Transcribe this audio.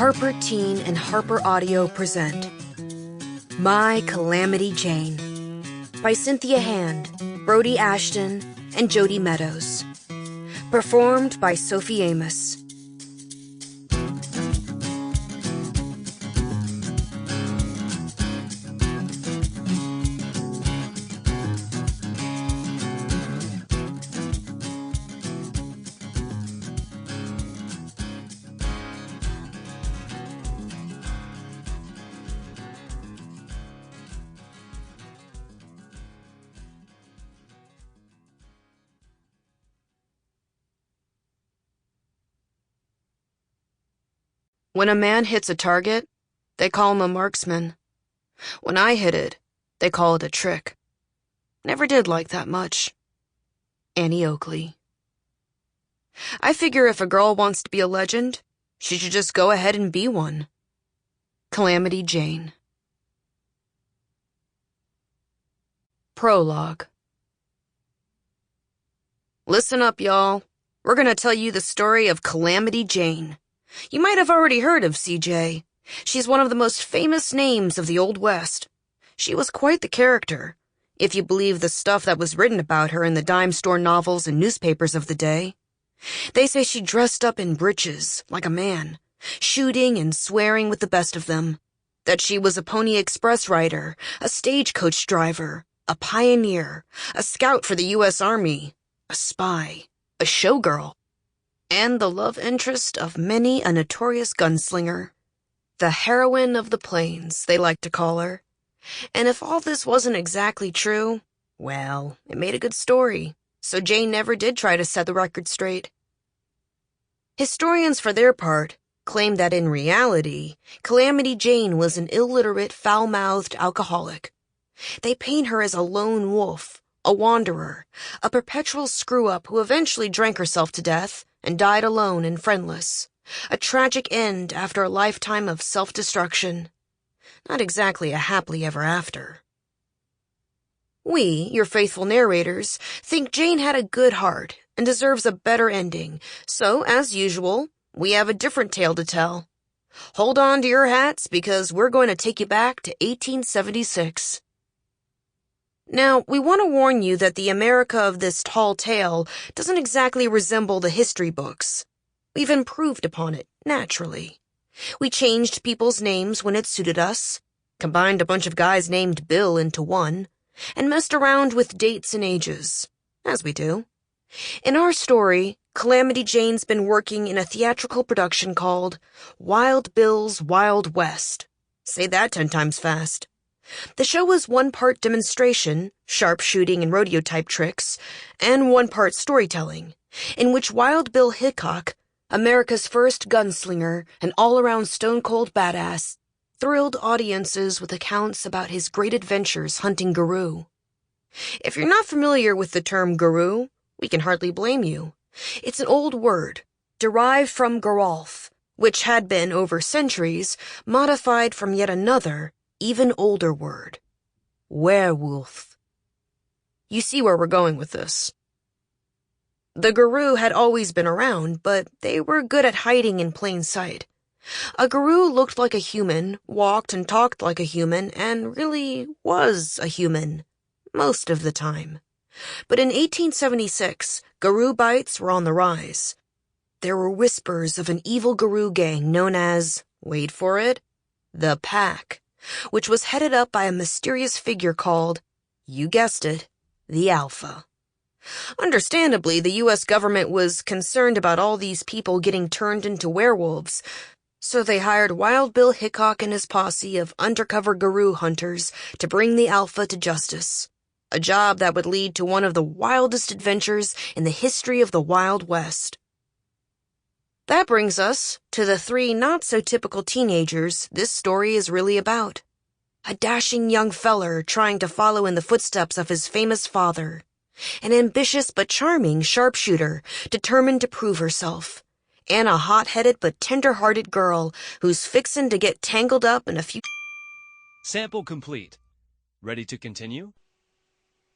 HarperTeen and Harper Audio present My Calamity Jane by Cynthia Hand, Brodi Ashton, and Jody Meadows. Performed by Sophie Amoss. When a man hits a target, they call him a marksman. When I hit it, they call it a trick. Never did like that much. Annie Oakley. I figure if a girl wants to be a legend, she should just go ahead and be one. Calamity Jane. Prologue. Listen up, y'all. We're gonna tell you the story of Calamity Jane. You might have already heard of CJ. She's one of the most famous names of the Old West. She was quite the character, if you believe the stuff that was written about her in the dime store novels and newspapers of the day. They say she dressed up in breeches, like a man, shooting and swearing with the best of them. That she was a Pony Express rider, a stagecoach driver, a pioneer, a scout for the U.S. Army, a spy, a showgirl, and the love interest of many a notorious gunslinger. The heroine of the plains, they like to call her. And if all this wasn't exactly true, well, it made a good story, so Jane never did try to set the record straight. Historians, for their part, claim that in reality, Calamity Jane was an illiterate, foul-mouthed alcoholic. They paint her as a lone wolf, a wanderer, a perpetual screw-up who eventually drank herself to death and died alone and friendless. A tragic end after a lifetime of self-destruction. Not exactly a happily ever after. We, your faithful narrators, think Jane had a good heart and deserves a better ending, so, as usual, we have a different tale to tell. Hold on to your hats, because we're going to take you back to 1876. Now, we want to warn you that the America of this tall tale doesn't exactly resemble the history books. We've improved upon it, naturally. We changed people's names when it suited us, combined a bunch of guys named Bill into one, and messed around with dates and ages, as we do. In our story, Calamity Jane's been working in a theatrical production called Wild Bill's Wild West. Say that 10 times fast. The show was 1 part demonstration, sharpshooting and rodeo-type tricks, and 1 part storytelling, in which Wild Bill Hickok, America's first gunslinger and all-around stone-cold badass, thrilled audiences with accounts about his great adventures hunting garou. If you're not familiar with the term garou, we can hardly blame you. It's an old word, derived from garolf, which had been, over centuries, modified from yet another, even older word, werewolf. You see where we're going with this. The garou had always been around, but they were good at hiding in plain sight. A garou looked like a human, walked and talked like a human, and really was a human, most of the time. But in 1876, garou bites were on the rise. There were whispers of an evil garou gang known as, wait for it, the Pack, which was headed up by a mysterious figure called, you guessed it, the Alpha. Understandably, the U.S. government was concerned about all these people getting turned into werewolves, so they hired Wild Bill Hickok and his posse of undercover garou hunters to bring the Alpha to justice, a job that would lead to one of the wildest adventures in the history of the Wild West. That brings us to the 3 not-so-typical teenagers this story is really about. A dashing young feller trying to follow in the footsteps of his famous father. An ambitious but charming sharpshooter determined to prove herself. And a hot-headed but tender-hearted girl who's fixin' to get tangled up in a few... Sample complete. Ready to continue?